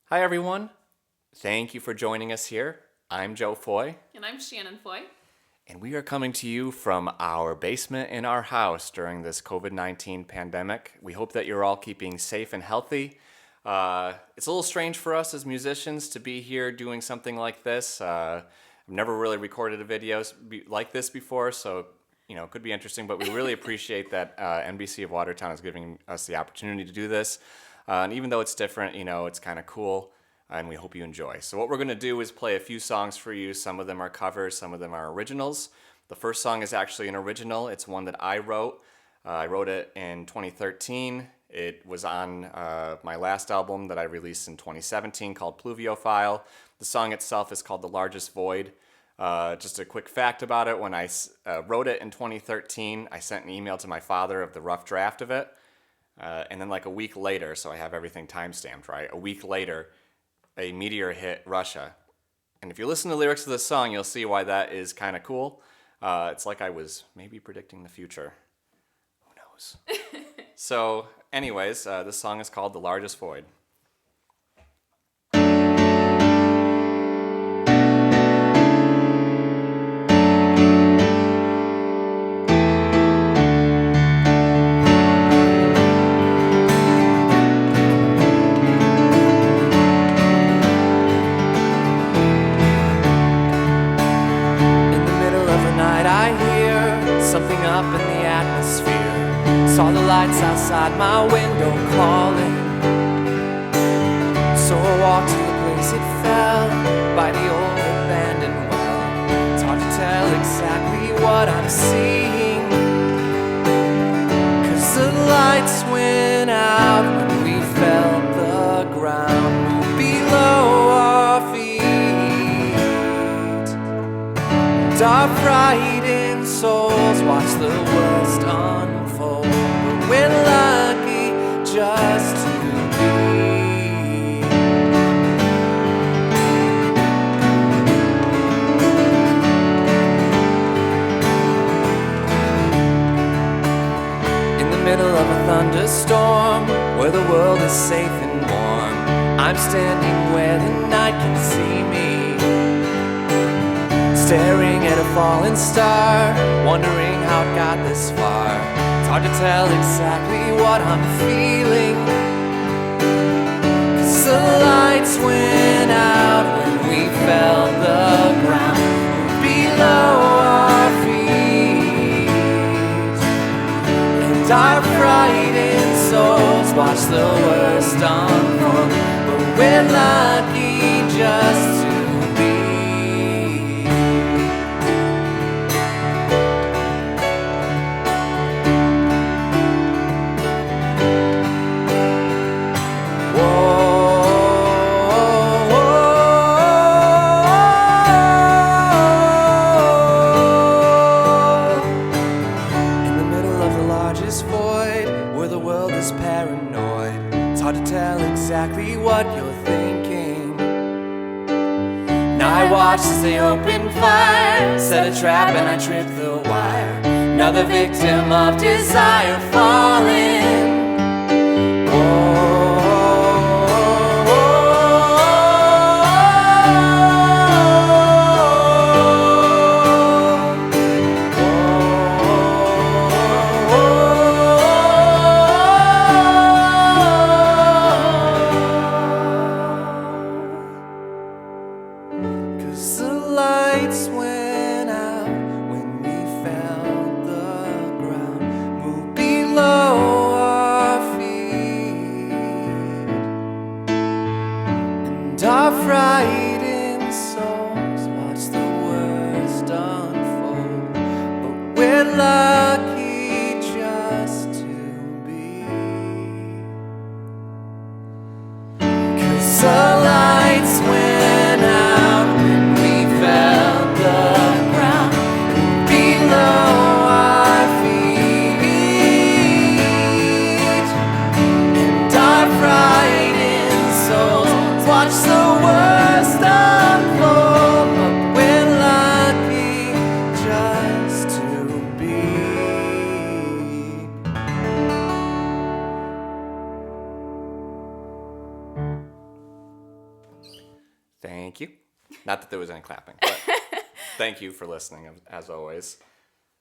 Hi, everyone. Thank you for joining us here. I'm Joe Foy, And I'm Shannon Foy. and we are coming to you from our basement in our house during this COVID-19 pandemic. We hope that you're all keeping safe and healthy. It's a little strange for us as musicians to be here doing something like this. I've never really recorded a video like this before, so it could be interesting, but we really appreciate that NBC of Watertown is giving us the opportunity to do this. And even though it's different, it's kind of cool, and we hope you enjoy. So what we're going to do is play a few songs for you. Some of them are covers, some of them are originals. The first song is actually an original. It's one that I wrote. I wrote it in 2013. It was on my last album that I released in 2017 called Pluviophile. The song itself is called The Largest Void. Just a quick fact about it, when I wrote it in 2013, I sent an email to my father of the rough draft of it. And then like a week later, so I have everything time-stamped, right? A week later, a meteor hit Russia. And if you listen to the lyrics of this song, you'll see why that is kind of cool. It's like I was maybe predicting the future. Who knows? So anyways, this song is called The Largest Void. Something up in the atmosphere. Saw the lights outside my window calling. So I walked to the place it fell, by the old abandoned well. It's hard to tell exactly what I'm seeing, 'cause the lights went out when we felt the ground move below our feet. And our frightened souls watch the worst unfold, but we're lucky just to be. In the middle of a thunderstorm, where the world is safe and warm, I'm standing where the night can see me, staring at a falling star, wondering how it got this far. It's hard to tell exactly what I'm feeling, 'cause the lights went out when we felt the ground below our feet. And our frightened souls watch the worst unfold, but we're lucky just to exactly what you're thinking. Now I watch as they open fire, set a trap and I trip the wire. Another victim of desire falling. Our frightened souls watch the worst unfold, but we're lucky just to be. 'Cause the lights went out when we felt the ground below our feet, and our frightened souls watch the worst unfold, but we're lucky just to be. Thank you. Not that there was any clapping, but thank you for listening, as always.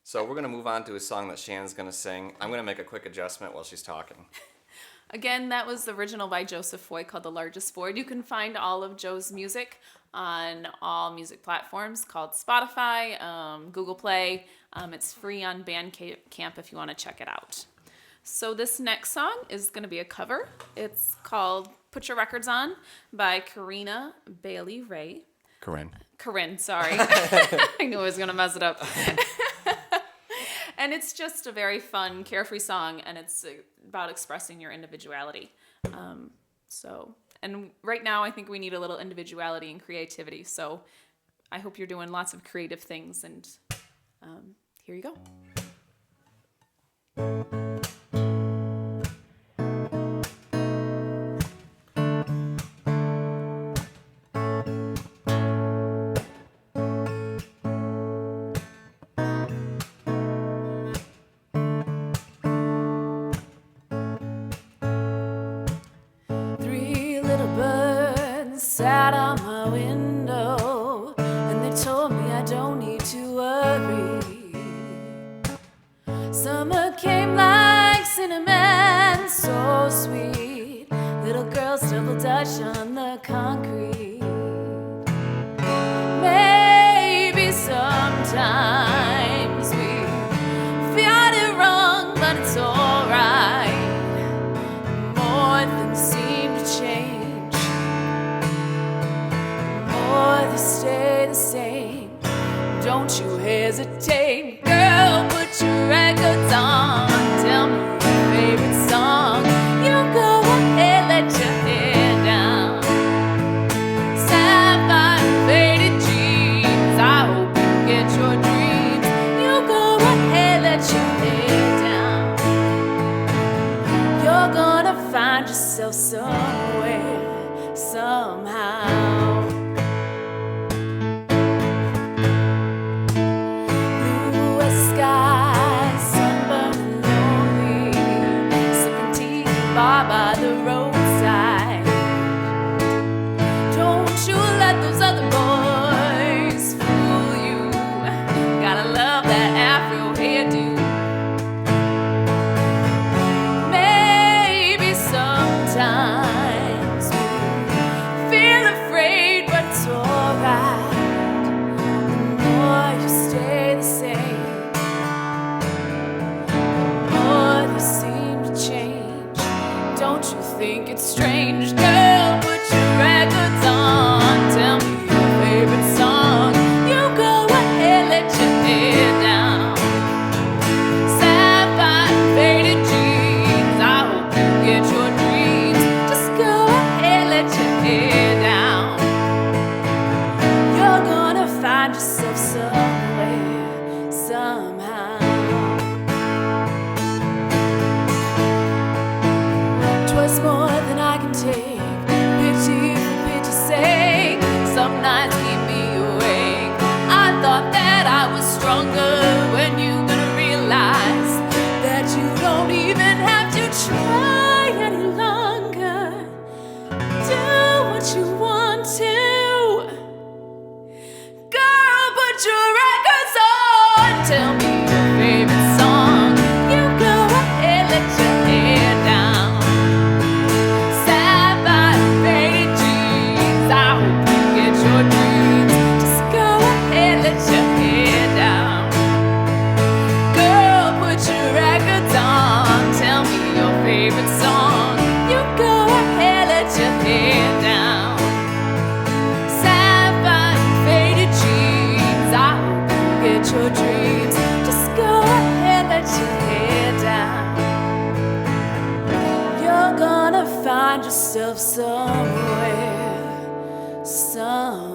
So we're going to move on to a song that Shannon's going to sing. I'm going to make a quick adjustment while she's talking. Again, that was the original by Joseph Foy called The Largest Ford. You can find all of Joe's music on all music platforms called Spotify, Google Play. It's free on Bandcamp if you want to check it out. So this next song is going to be a cover. It's called Put Your Records On by Karina Bailey Ray. Corinne, sorry. I knew I was going to mess it up. And it's just a very fun, carefree song, and it's about expressing your individuality. And right now I think we need a little individuality and creativity. So I hope you're doing lots of creative things, and here you go. 3 little birds sat on my window, and they told me I don't need to worry. Summer came like cinnamon, so sweet. Little girls double dutch on the concrete. Maybe sometimes we feel it wrong, but it's alright. More things seem to change, more they stay the same. Don't you hesitate, girl, put your records on. Tell me your favorite song. You go ahead, let your hair down. Sapphire faded jeans, I hope you get your dreams. You go ahead, let your hair down. You're gonna find yourself somewhere, somehow. Bar by the roadside. Don't you let those other boys fool you. Gotta love that Afro hairdo. Maybe sometimes we feel afraid, but it's alright. The more you stay the same, the more they seem to change. Don't you think it's strange, girl? Put your records on. Tell me your favorite song. You go ahead, let your hair down. Sapphire faded jeans, I hope you get your dreams. Just go ahead, let your hair down. You're gonna find yourself somewhere, somehow. 'Twas more than I can take, pity for pity's sake. Some nights keep me awake. I thought that I was stronger. When you gonna realize that you don't even have to try any longer? Do what you want to. Girl, put your records on. Tell me your favorite song. You go ahead, let your hair down. Your dreams, just go ahead, let your hair down. Girl, put your records on. Tell me your favorite song. You go ahead, let your hair down. Sapphire faded jeans, I hope you get your dreams. Just go ahead, let your hair down. You're gonna find yourself somewhere, somehow.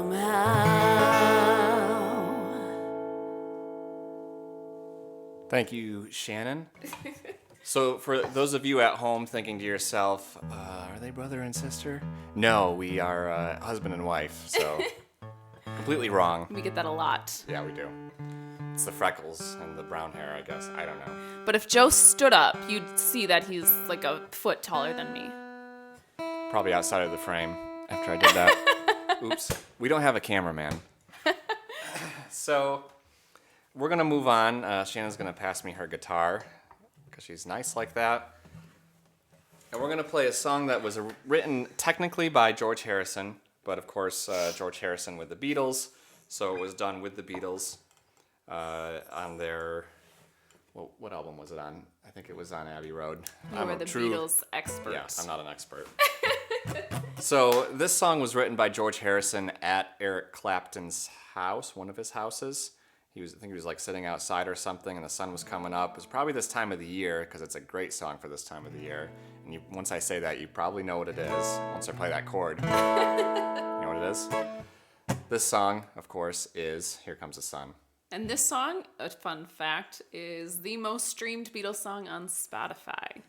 Thank you, Shannon. So for those of you at home thinking to yourself, are they brother and sister? No, we are husband and wife, so completely wrong. We get that a lot. Yeah, we do. It's the freckles and the brown hair, I guess. I don't know. But if Joe stood up, you'd see that he's like a foot taller than me. Probably outside of the frame after I did that. Oops. We don't have a cameraman. So we're going to move on. Shannon's going to pass me her guitar because she's nice like that. And we're going to play a song that was written technically by George Harrison, but of course George Harrison with the Beatles. So it was done with the Beatles on their... Well, what album was it on? I think it was on Abbey Road. You are the Beatles experts. Yes, I'm not an expert. So this song was written by George Harrison at Eric Clapton's house, one of his houses. I think he was like sitting outside or something, and the sun was coming up. It was probably this time of the year because it's a great song for this time of the year. And once I say that, you probably know what it is. Once I play that chord, you know what it is. This song, of course, is "Here Comes the Sun." And this song, a fun fact, is the most streamed Beatles song on Spotify.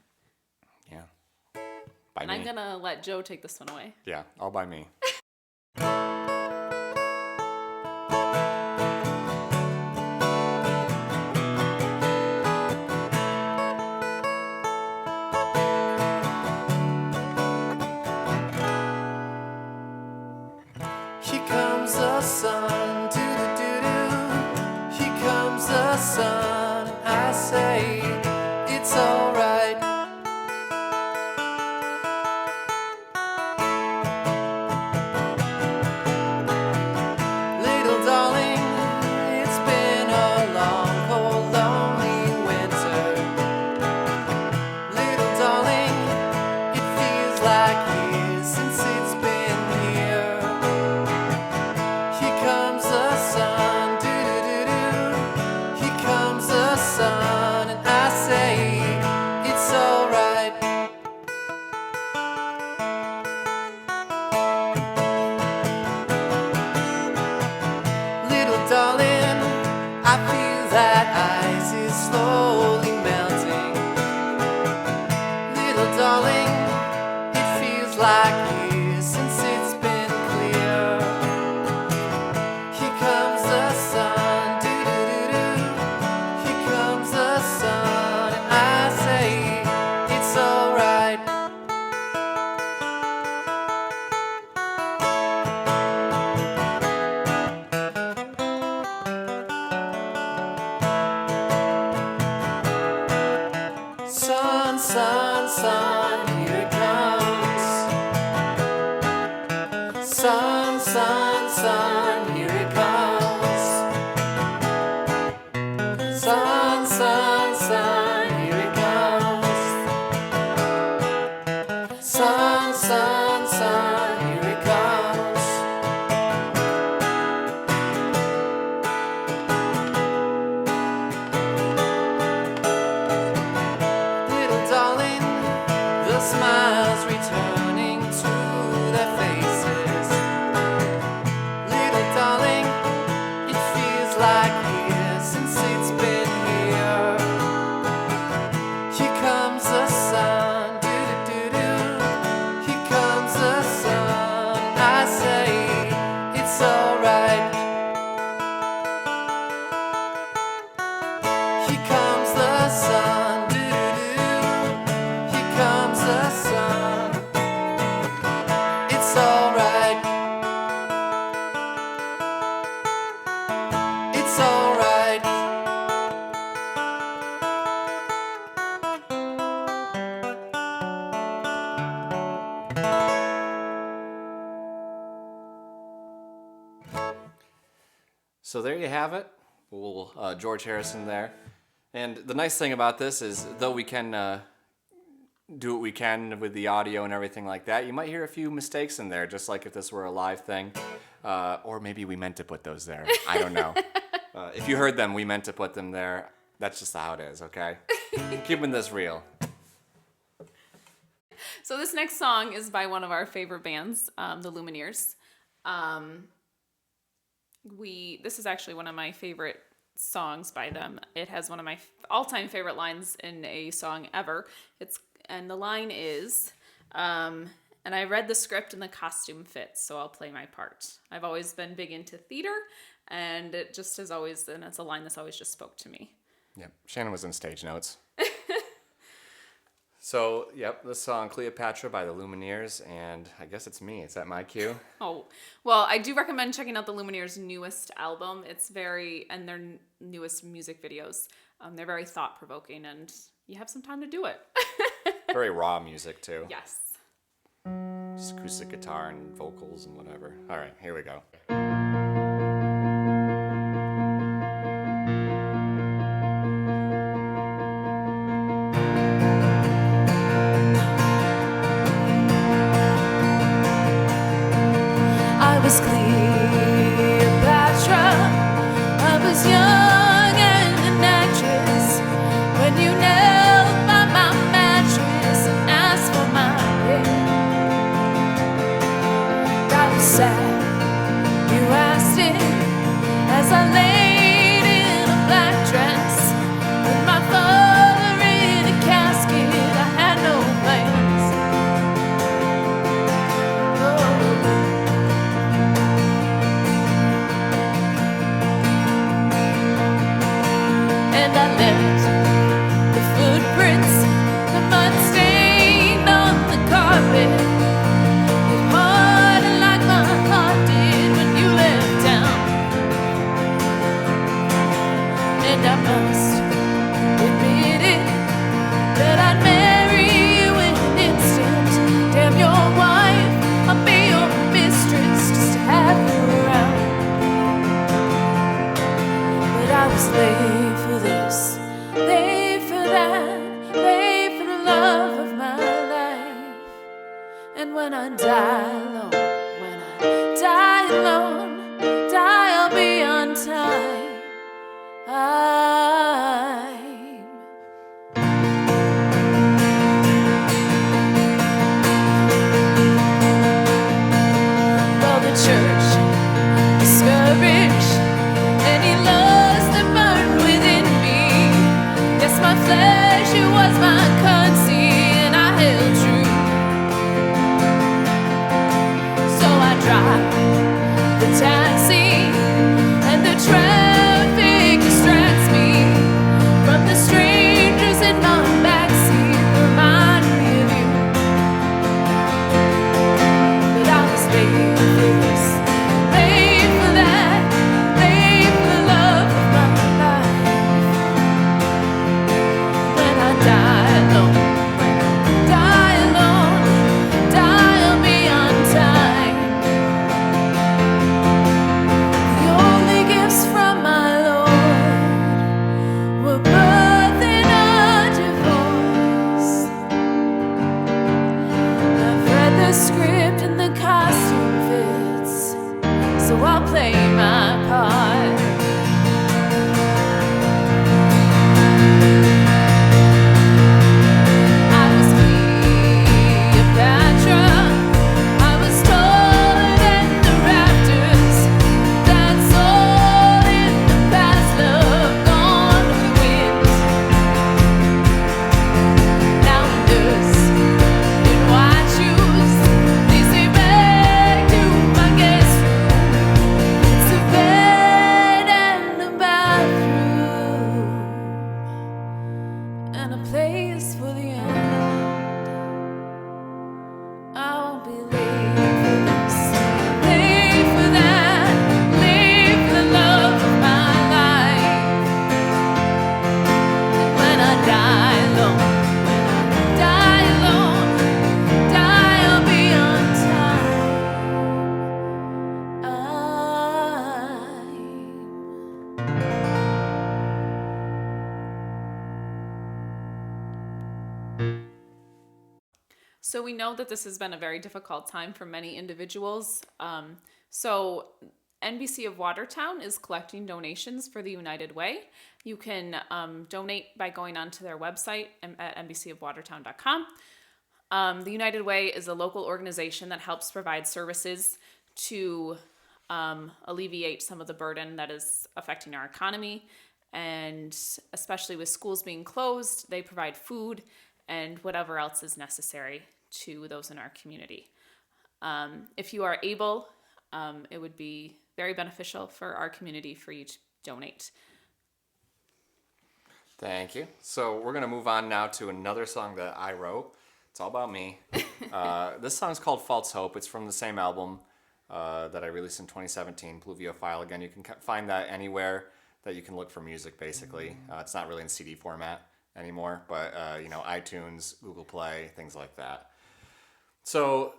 Yeah. By and me. I'm going to let Joe take this one away. Yeah, all by me. Here comes the sun, doo-doo-doo-doo. Here comes the sun, and I say it's alright. Little darling, it's been a long, cold, lonely winter. Little darling, it feels like years since it's been here. Here comes the sun, doo-doo-doo-doo. Here comes the sun, and I say it's alright. Little darling, I feel that ice is slowly melting. Little darling, it feels like years since it's been clear. Here comes the sun, doo-doo-doo-doo. Here comes the sun, and I say it's alright. Sun, sun, sun, here it comes. Sun, sun, sun, here it comes. Sun, sun, sun, here it comes. Sun, sun, sun, here it comes. Little darling, the smiles returning to their faces. Little darling, it feels like years since it's been here. Here comes the sun, doo-doo-doo-doo. Here comes the sun, I say it's alright. Here comes the sun, doo-doo-doo. Here comes the sun. It's alright. It's alright. So there you have it. Little George Harrison there. And the nice thing about this is, though we can do what we can with the audio and everything like that, you might hear a few mistakes in there, just like if this were a live thing. Or maybe we meant to put those there. I don't know. If you heard them, we meant to put them there. That's just how it is, okay? Keeping this real. So this next song is by one of our favorite bands, the Lumineers. This is actually one of my favorite songs by them. It has one of my all-time favorite lines in a song ever. And the line is, and I read the script and the costume fits, so I'll play my part. I've always been big into theater, and it just has always, and it's a line that's always just spoke to me. Yep. Shannon was in stage notes. So, yep, the song Cleopatra by the Lumineers, and I guess it's me. Is that my cue? Oh, well, I do recommend checking out the Lumineers' newest album. And their newest music videos. They're very thought provoking, and you have some time to do it. Very raw music, too. Yes. Just acoustic guitar and vocals and whatever. All right, here we go. I was Cleopatra. I was young and an actress when you knelt by my mattress and asked for my hand. I was sad. You asked it as I laid in a black dress with my father in a casket. I had no plans. And I left the footprints, the mud stain on the carpet. It hardened like my heart did when you left town. And I must admit it, that I'd marry you in an instant. Damn your wife, I'll be your mistress just to have you around. But I was late for this, late for that, late for the love of my life. And when I die alone, when I die alone, die I'll be on time. Well, the church discouraged any loves that burned within me. Yes, my flesh, it was my currency, and I held true. So I drive the taxi, and the traffic distracts me from the strangers in my backseat. Remind me of you. But I was late for this, late for that, late for the love of my life. When I die alone, when I die alone, die I'll be on time. The only gifts from my Lord were birth and a divorce. I've read the script and the costume fits, so I'll play my part. I was Cleopatra. I was taller than the rafters. That's all in the past, love gone with the wind. Now I'm nurse in white shoes. They say back to my guest room. It's a bed and a bathroom and a place for the end. I won't be late for this, late for that, late for the love of my life. And when I die alone, when I die alone, die I'll be on time. So we know that this has been a very difficult time for many individuals. So NBC of Watertown is collecting donations for the United Way. You can donate by going onto their website at nbcofwatertown.com. The United Way is a local organization that helps provide services to alleviate some of the burden that is affecting our economy. And especially with schools being closed, they provide food and whatever else is necessary to those in our community. If you are able, it would be very beneficial for our community for you to donate. Thank you. So we're going to move on now to another song that I wrote. It's all about me. This song's called False Hope. It's from the same album that I released in 2017, Pluviophile. Again, you can find that anywhere that you can look for music, basically. It's not really in CD format anymore, but iTunes, Google Play, things like that. So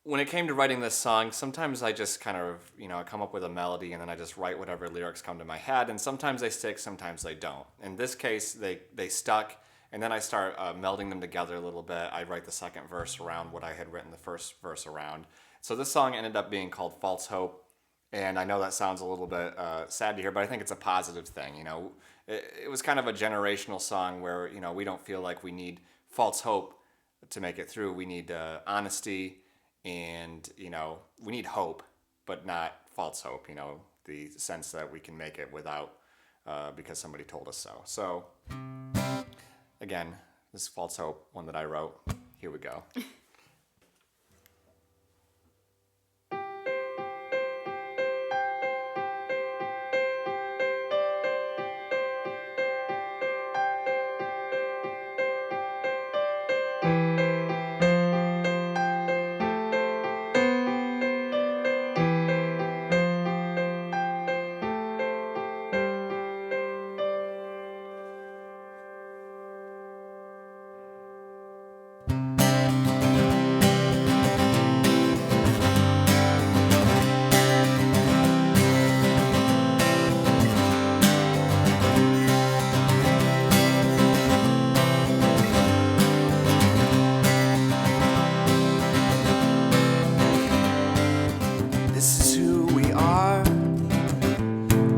when it came to writing this song, sometimes I just kind of, I come up with a melody and then I just write whatever lyrics come to my head, and sometimes they stick, sometimes they don't. In this case, they stuck, and then I start melding them together a little bit. I write the second verse around what I had written the first verse around. So this song ended up being called False Hope, and I know that sounds a little bit sad to hear, but I think it's a positive thing. It was kind of a generational song where, we don't feel like we need false hope to make it through. We need honesty, and we need hope, but not false hope, the sense that we can make it without because somebody told us so again, this False Hope, one that I wrote. Here we go.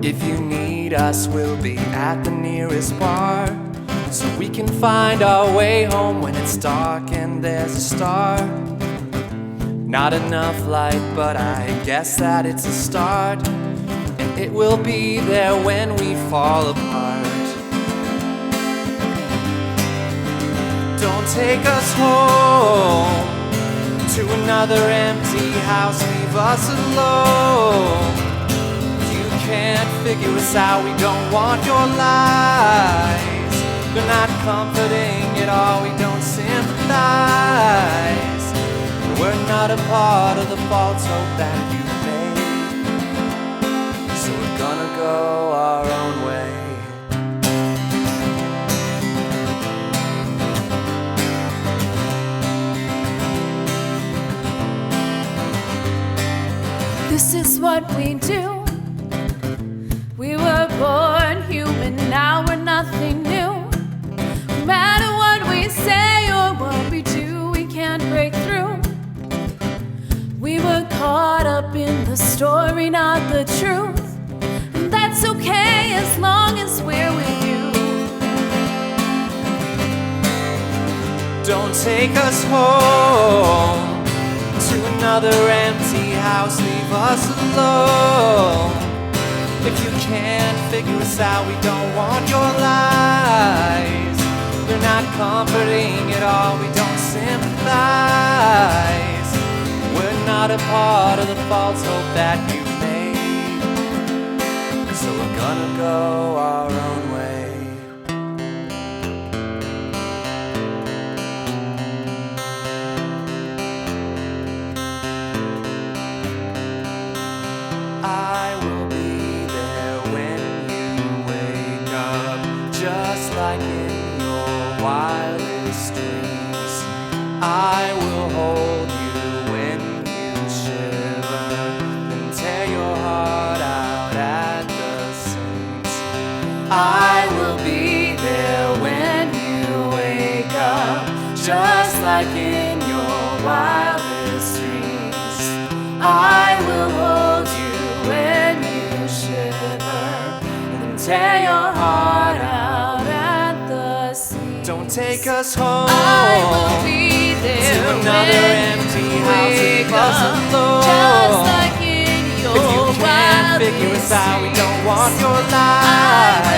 If you need us, we'll be at the nearest bar, so we can find our way home when it's dark and there's a star. Not enough light, but I guess that it's a start, and it will be there when we fall apart. Don't take us home to another empty house, leave us alone. Can't figure us out, we don't want your lies. We're not comforting at all, we don't sympathize. We're not a part of the false hope that you made, so we're gonna go our own way. This is what we do. We were born human, now we're nothing new. No matter what we say or what we do, we can't break through. We were caught up in the story, not the truth. And that's okay as long as we're with you. Don't take us home to another empty house, leave us alone. If you can't figure us out, we don't want your lies. We're not comforting at all, we don't sympathize. We're not a part of the false hope that you made, so we're gonna go our own way. I will be there when you wake up, just like in your wildest dreams. I will hold you when you shiver and tear your heart out at the seams. I will be there when you wake up, just like in your wildest dreams. I will hold you when you shiver and tear your heart out at the seams. Don't take us home. I will be there to another when empty you house, wake leave us up, alone. just like in your If you can't figure us out, we don't want your lies. I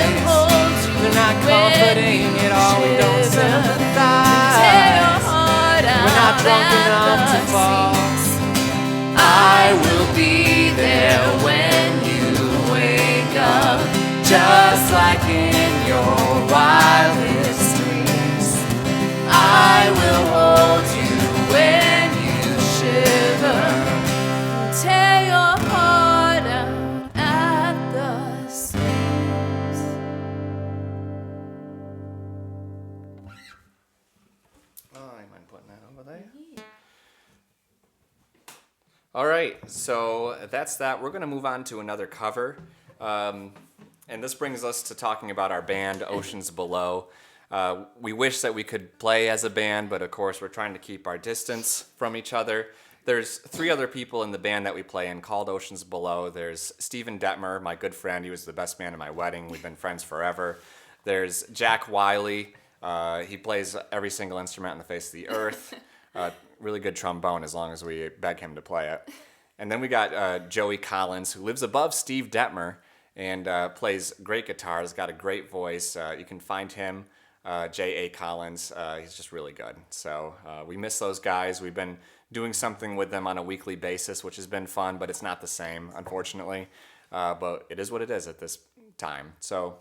will hold you We're not when comforting you at all, we don't shiver, sympathize. tear your heart out We're not drunk at enough to the fall. seams. I will be there when you wake up, just like in your wild I will hold you when you shiver. Tear your heart out at the seams. Oh, I mind putting that over there. All right, so that's that. We're going to move on to another cover. And this brings us to talking about our band, Oceans Below. We wish that we could play as a band, but of course we're trying to keep our distance from each other. There's 3 other people in the band that we play in called Oceans Below. There's Stephen Detmer, my good friend. He was the best man at my wedding. We've been friends forever. There's Jack Wiley. He plays every single instrument on the face of the earth. Really good trombone as long as we beg him to play it. And then we got Joey Collins, who lives above Steve Detmer and plays great guitar. He's got a great voice. You can find him, J.A. Collins. He's just really good. So we miss those guys. We've been doing something with them on a weekly basis, which has been fun, but it's not the same, unfortunately. But it is what it is at this time. So,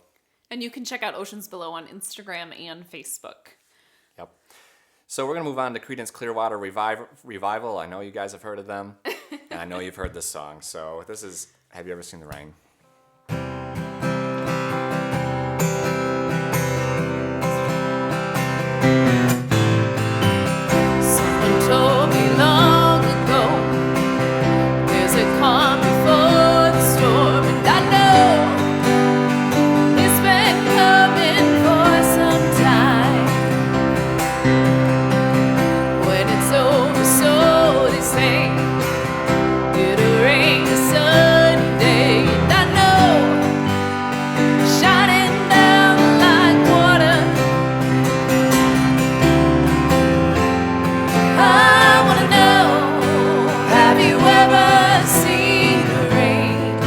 And you can check out Oceans Below on Instagram and Facebook. yep. So we're going to move on to Creedence Clearwater Revival. I know you guys have heard of them, and I know you've heard this song. So this is, have you ever seen the rain? Someone told me long ago, there's a calm before the storm, and I know it's been coming for some time. When it's over, so they say, it'll rain a sunny day, and I know shining down like water. I wanna know, have you ever seen the rain?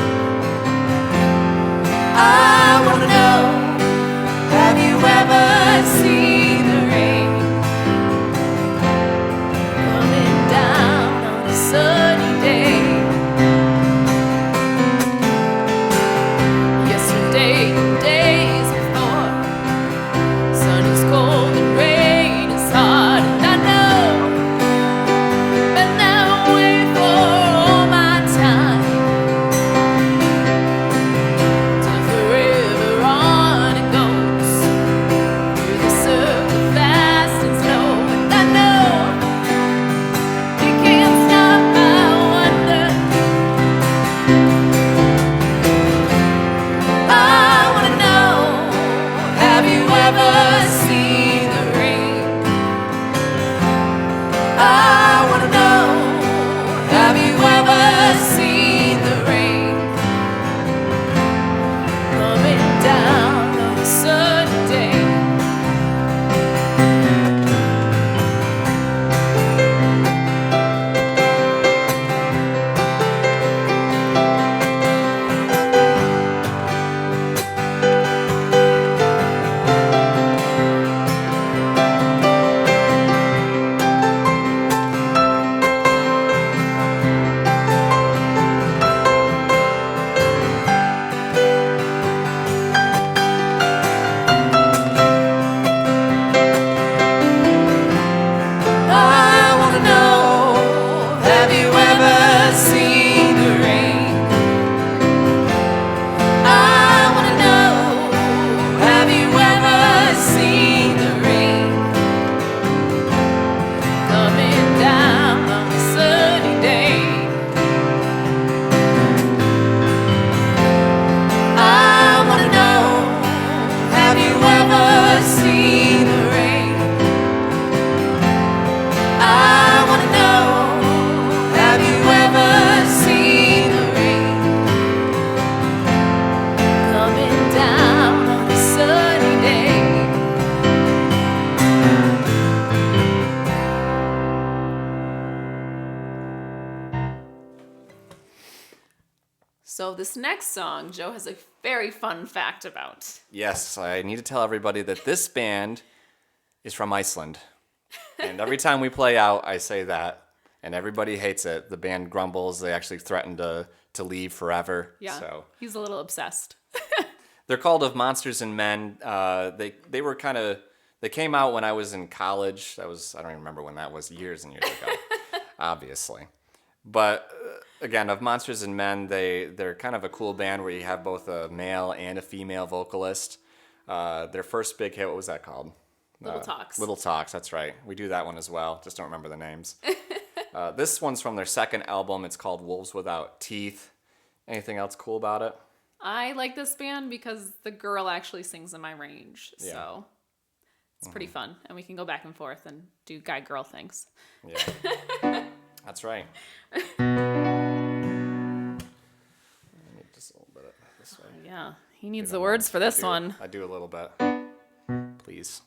I wanna know, have you ever seen the rain? Coming down on a sunny day. Yesterday and days before, sun is cold and rain is hard, and I know been that way for all my time. Till forever on it goes, through the circle fast and slow, and I know you can't stop my wonder. I wanna know, have you ever seen the rain? I wanna know, have you ever seen the rain? Coming down on a sunny day. I wanna know, have you ever seen the rain? I wanna know, have you ever seen the rain? Coming down on a sunny day. I wanna know, have you ever seen the rain? I wanna know, have you ever seen the rain? Coming down on a sunny day. So this next song, Joe has a very fun fact about. Yes, I need to tell everybody that this band is from Iceland. And every time we play out, I say that, and everybody hates it. The band grumbles. They actually threaten to leave forever. Yeah, So he's a little obsessed. they're called Of Monsters and Men. They were kind of They came out when I was in college. I don't even remember when that was, years and years ago, obviously. But again, of Monsters and Men, they're kind of a cool band where you have both a male and a female vocalist. Their first big hit, what was that called? Little Talks. Little Talks, that's right. We do that one as well. Just don't remember the names. This one's from their second album. It's called Wolves Without Teeth. Anything else cool about it? I like this band because the girl actually sings in my range. Yeah. So it's pretty fun. And we can go back and forth and do guy-girl things. Yeah. That's right. I need just a little bit of this way. Yeah, he needs You the don't words mind? for this one. I do a little bit. Please.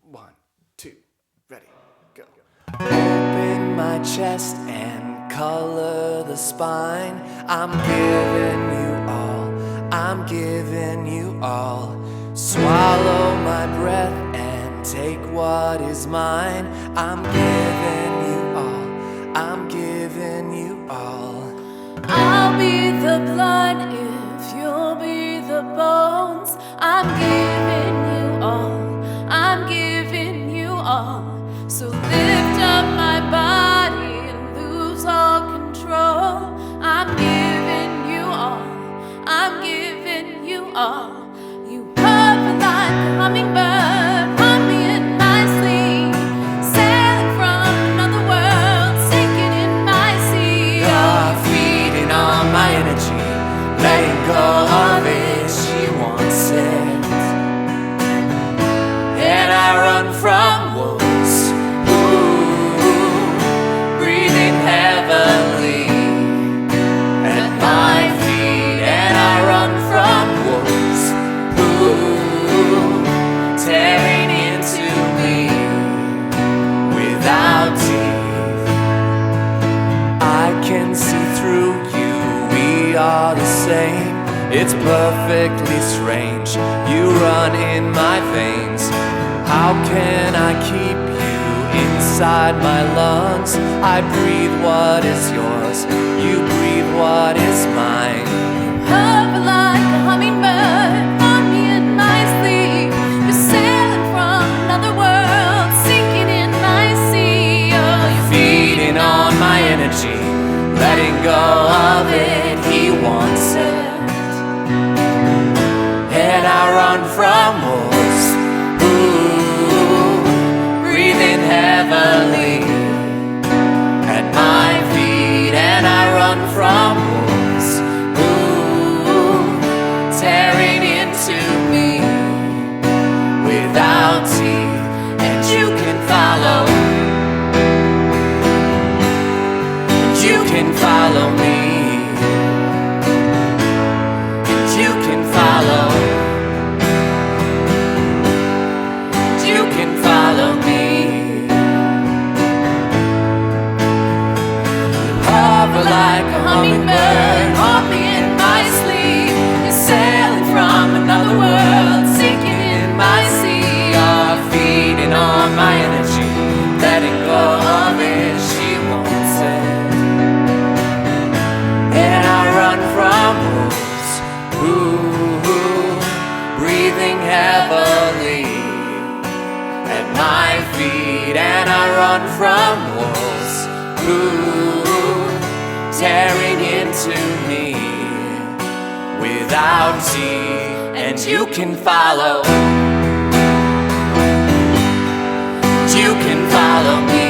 1, 2, ready, go. Open my chest and color the spine. I'm giving you all, I'm giving you all. Swallow my breath and take what is mine. I'm giving you all, I'm giving you all. I'll be the blood if you'll be the bones. I'm giving you all, I'm giving you all. So lift up my body and lose all control. I'm giving you all, I'm giving you all. You hover like a hummingbird, on me in my sleep, sailing from another world, sinking in my sea. You're feeding on my energy, letting go of it. She wants it, and I run from wolves. Ooh, breathing heavily at my feet, and I run from wolves. Ooh, tearing into me without teeth. I can see through you, we are the same. It's perfectly strange, you run in my veins. How can I keep you inside my lungs? I breathe what is yours, you breathe what is mine. Hover like a hummingbird, on me in my sleep. You're sailing from another world, sinking in my sea. Oh, you're Feeding on my energy, letting go of it. He wants it, and I run from wolves. Ooh, breathing heavily at my feet, and I run from wolves. Ooh, tearing into me without teeth, and you can follow. You can follow me, and you can follow. You can follow me. Hover like a hummingbird, hold me in my sleep. You're sailing from another world, sinking in my sea. You're feeding on my energy, letting go of it. She wants it, and I run from wolves. Ooh, breathing heavily at my feet, and I run from wolves. Ooh, tearing into me without teeth, and you can follow. You can follow me.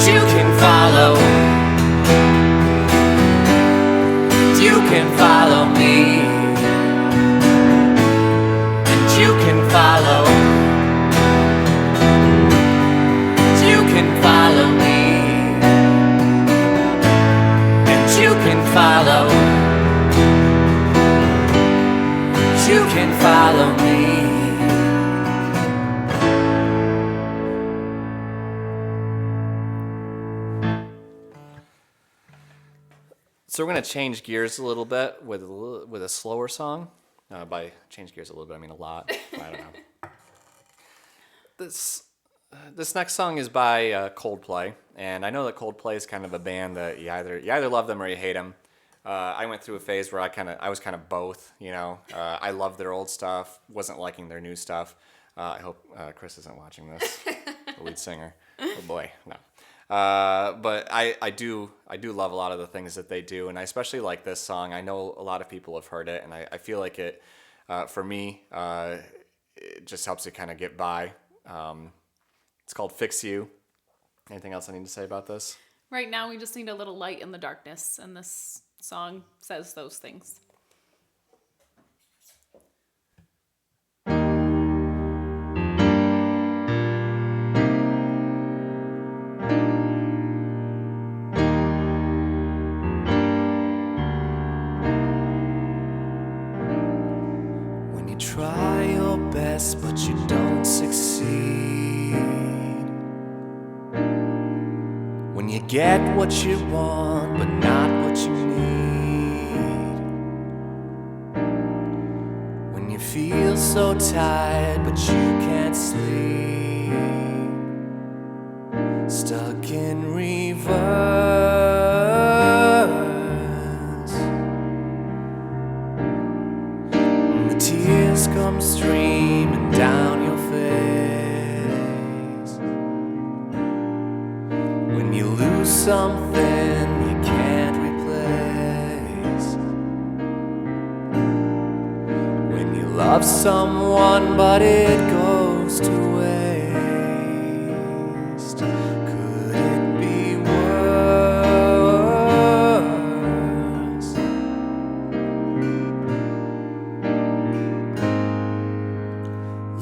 You can follow. You can follow me, and you can follow. You can follow me, and you can follow. You can follow me. So we're going to change gears a little bit with a slower song. By change gears a little bit, I mean a lot. I don't know. This next song is by Coldplay, and I know that Coldplay is kind of a band that you either love them or you hate them. I went through a phase where I was kind of both. I loved their old stuff, wasn't liking their new stuff. I hope Chris isn't watching this, the lead singer. Oh boy, no. But I do love a lot of the things that they do, and I especially like this song. I know a lot of people have heard it, and I feel like it, for me, it just helps you kind of get by. It's called Fix You. Anything else I need to say about this? Right now, we just need a little light in the darkness, and this song says those things. When you try your best, but you don't succeed. When you get what you want, but not what you need. When you feel so tired, but you can't sleep. Stuck in reverse. And the tears come streaming down your face. When you lose something you can't replace. When you love someone but it goes to waste. Could it be worse?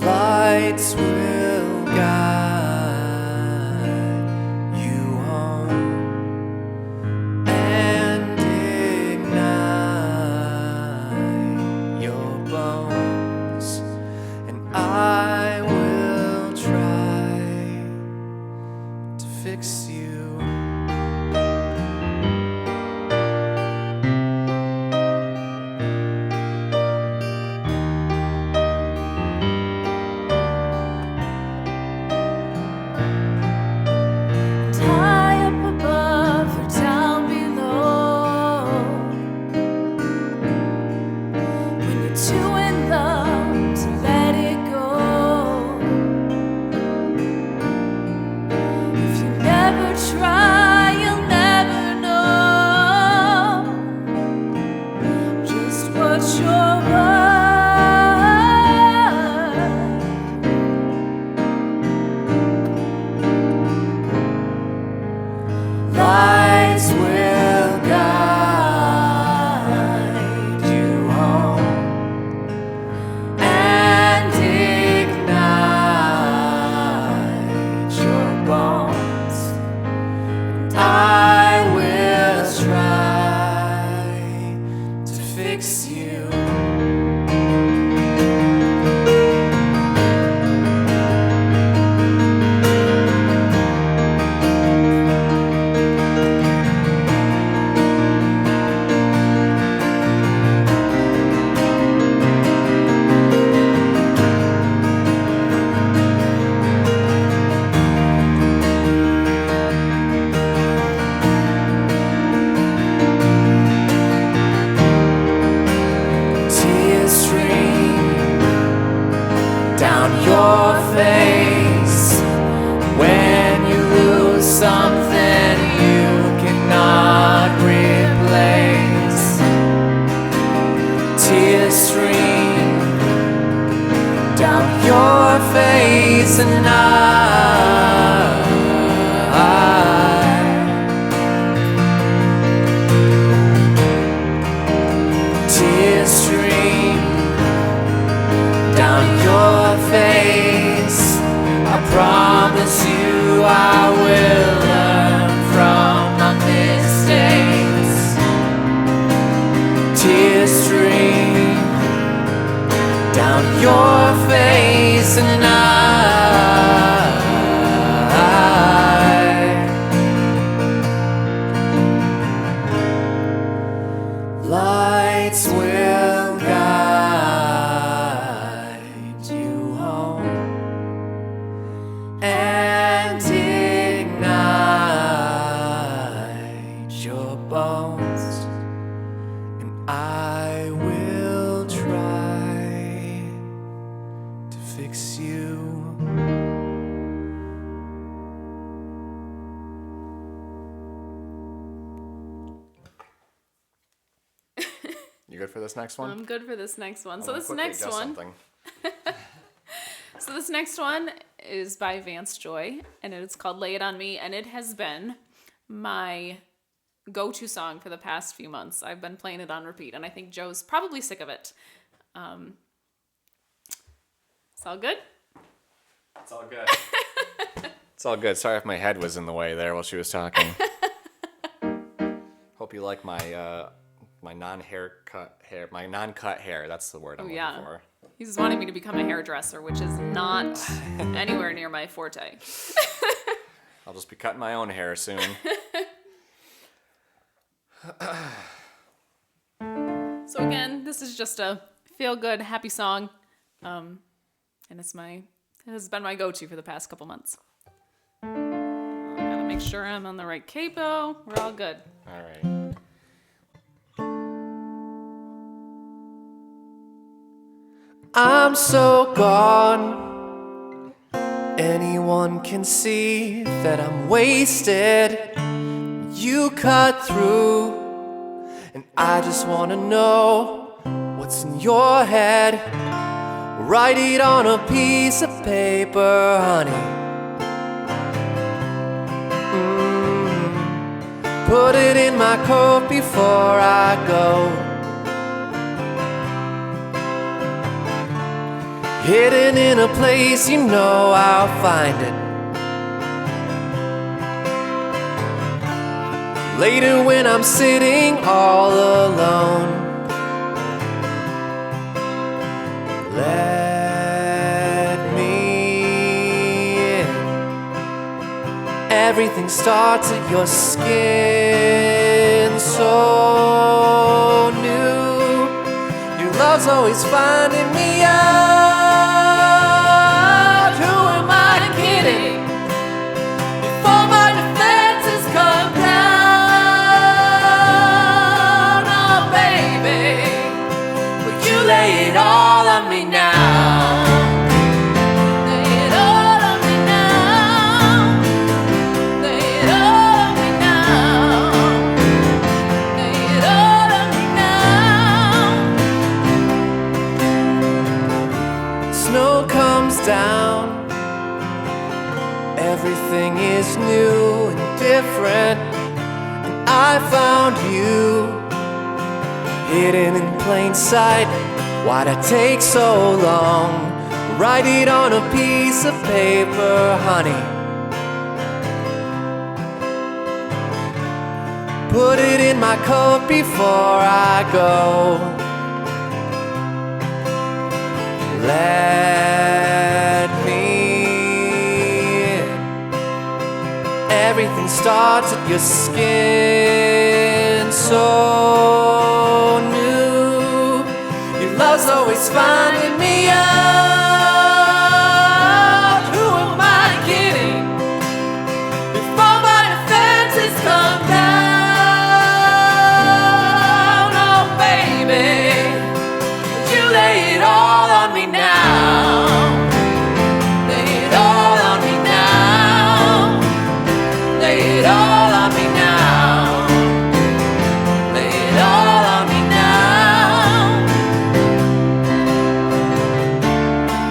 Lights will guide you home and ignite your bones, and I will try to fix you. High up above or down below. When you're too in love to let it go. If you never try, you'll never know just what you're worth. Lights will guide you home and ignite your bones, You good for this next one? I'm good for this next one. I'm So gonna this quickly next adjust one. something. So this next one is by Vance Joy, and it's called "Lay It on Me," and it has been my go-to song for the past few months. I've been playing it on repeat, and I think Joe's probably sick of it. It's all good. It's all good. It's all good. Sorry if my head was in the way there while she was talking. Hope you like my my non-cut hair. That's the word I'm looking yeah. for. He's wanting me to become a hairdresser, which is not anywhere near my forte. I'll just be cutting my own hair soon. So again, this is just a feel-good, happy song, and it has been my go-to for the past couple months. I gotta make sure I'm on the right capo. We're all good. All right. I'm so gone. Anyone can see that I'm wasted. You cut through, and I just wanna know what's in your head. Write it on a piece of paper, honey. Put it in my coat before I go. Hidden in a place you know I'll find it. Later when I'm sitting all alone, let me in. Everything starts at your skin, so new. Your love's always finding me out. Who am I kidding? Before my defenses come down, oh baby, will you lay it all on me now? Lay it all on me now. Lay it all on me now. Lay it all on me now. Snow comes down. Everything is new and different, and I found you hidden in plain sight. Why'd it take so long? Write it on a piece of paper, honey. Put it in my coat before I go. Let me in. Everything starts at your skin, so new. Your love's always finding me out. Who am I kidding? Before my defenses come down, oh baby, would you lay it all on me now? Lay it all on me now. Lay it all on me now. Lay it all on me now.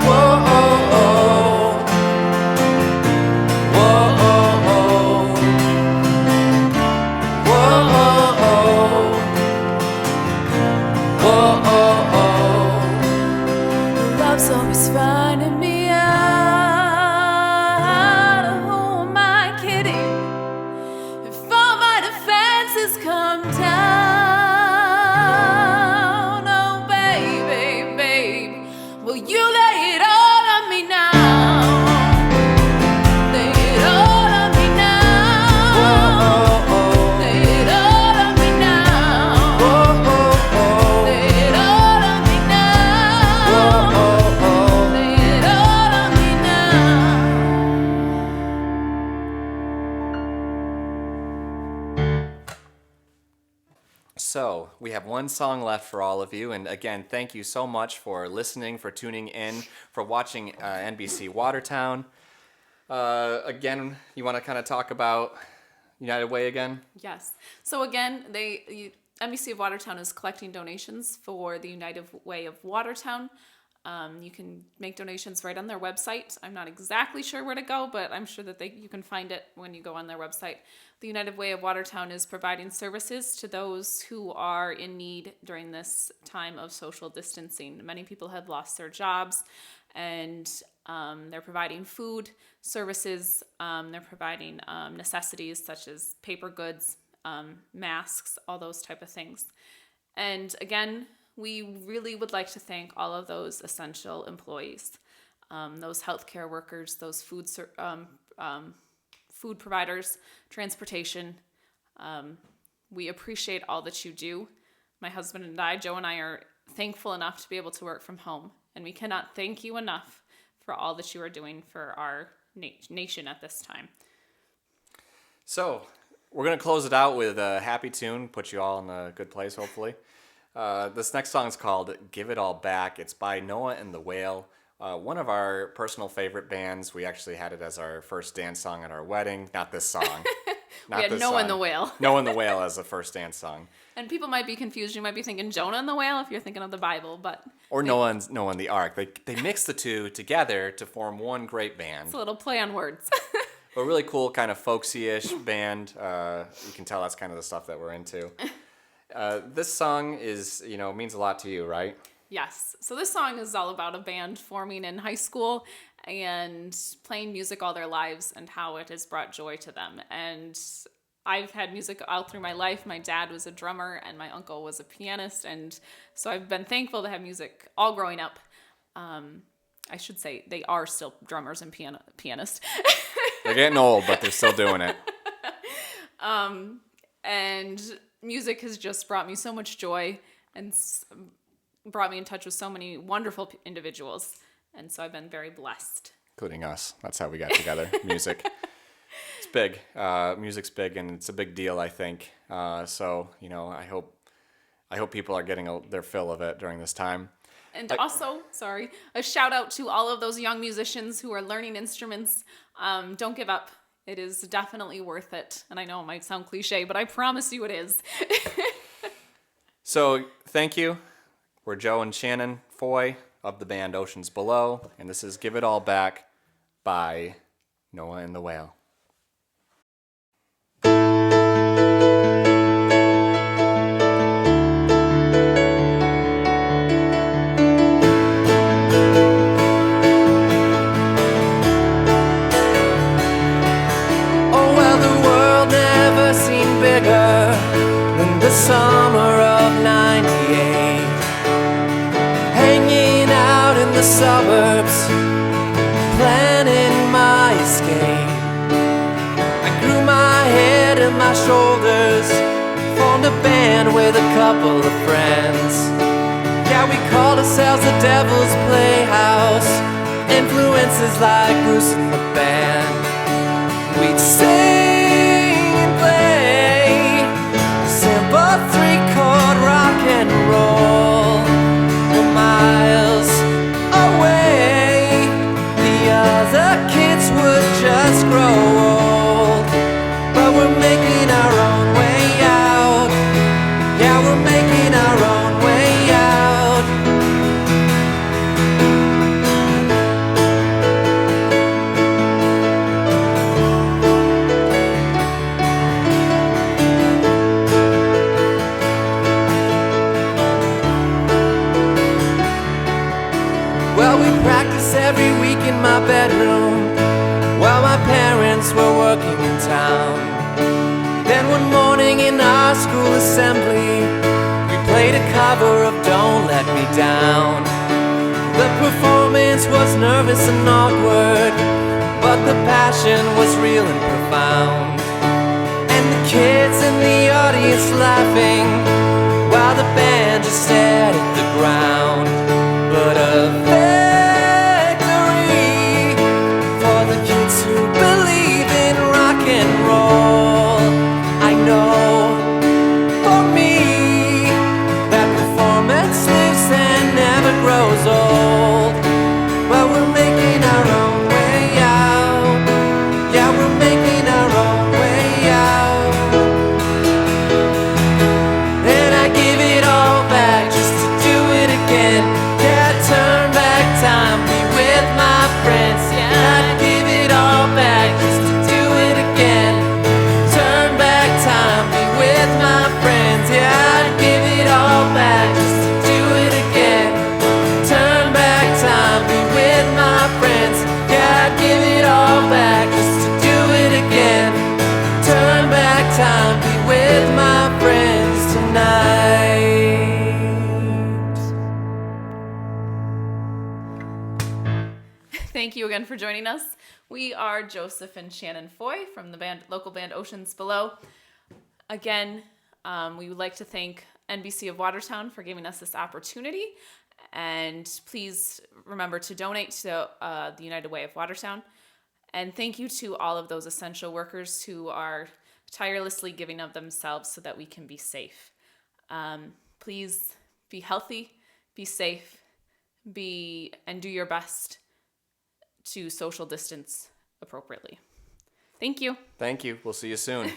Whoa, oh, oh. Whoa, oh, oh. Whoa, oh, oh. Whoa, oh, oh. Love's always finding me out. Who am I kidding? If all my defenses come down, oh baby, baby, will you lay it all on me now? Lay it all on me now. Lay it all on me now. Lay it all on me now. Lay it all on me now. So, we have one song left for all of you, and again, thank you so much for listening, for tuning in, for watching NBC Watertown. You want to kind of talk about United Way again? Yes. So again, NBC of Watertown is collecting donations for the United Way of Watertown. You can make donations right on their website. I'm not exactly sure where to go, but I'm sure that you can find it when you go on their website. The United Way of Watertown is providing services to those who are in need during this time of social distancing. Many people have lost their jobs, and they're providing food services. They're providing necessities such as paper goods, masks, all those type of things. And again, we really would like to thank all of those essential employees, those healthcare workers, those food providers, transportation. We appreciate all that you do. My husband and I, Joe and I, are thankful enough to be able to work from home, and we cannot thank you enough for all that you are doing for our nation at this time. So, we're going to close it out with a happy tune, put you all in a good place, hopefully. This next song is called Give It All Back. It's by Noah and the Whale, one of our personal favorite bands. We actually had it as our first dance song at our wedding. Not this song. We had Noah and the Whale. Noah and the Whale as the first dance song. And people might be confused. You might be thinking Jonah and the Whale if you're thinking of the Bible, but... Or Noah and the Ark. They mix the two together to form one great band. It's a little play on words. A really cool kind of folksy-ish band. You can tell that's kind of the stuff that we're into. This song is, means a lot to you, right? Yes. So this song is all about a band forming in high school and playing music all their lives and how it has brought joy to them. And I've had music all through my life. My dad was a drummer and my uncle was a pianist. And so I've been thankful to have music all growing up. I should say they are still drummers and pianists. They're getting old, but they're still doing it. And music has just brought me so much joy and brought me in touch with so many wonderful individuals. And so I've been very blessed. Including us. That's how we got together. Music. It's big. Music's big, and it's a big deal, I think. So, I hope people are getting their fill of it during this time. And also, a shout out to all of those young musicians who are learning instruments. Don't give up. It is definitely worth it. And I know it might sound cliche, but I promise you it is. So, thank you. We're Joe and Shannon Foy of the band Oceans Below, and this is Give It All Back by Noah and the Whale. Summer of '98, hanging out in the suburbs, planning my escape. I grew my head and my shoulders, formed a band with a couple of friends. Yeah, we called ourselves the Devil's Playhouse, influences like Bruce and the band. We'd sing and play simple three-chord rock and roll. We're miles away, the other kids would just grow old. But we're making our own way out. Yeah, we're making our own way out. Well, we practiced every week in my bedroom while my parents were working in town. Then one morning in our school assembly, we played a cover of Don't Let Me Down. The performance was nervous and awkward, but the passion was real and profound. And the kids in the audience laughing while the band just stared at the ground. But a victory for the kids who believe in rock and roll. I know for me that performance lives and never grows old. But we're making our own way out. Yeah, we're making our own way out. And again for joining us. We are Joseph and Shannon Foy from the local band Oceans Below. Again, we would like to thank NBC of Watertown for giving us this opportunity. And please remember to donate to the United Way of Watertown. And thank you to all of those essential workers who are tirelessly giving of themselves so that we can be safe. Please be healthy, be safe, and do your best to social distance appropriately. Thank you. Thank you. We'll see you soon.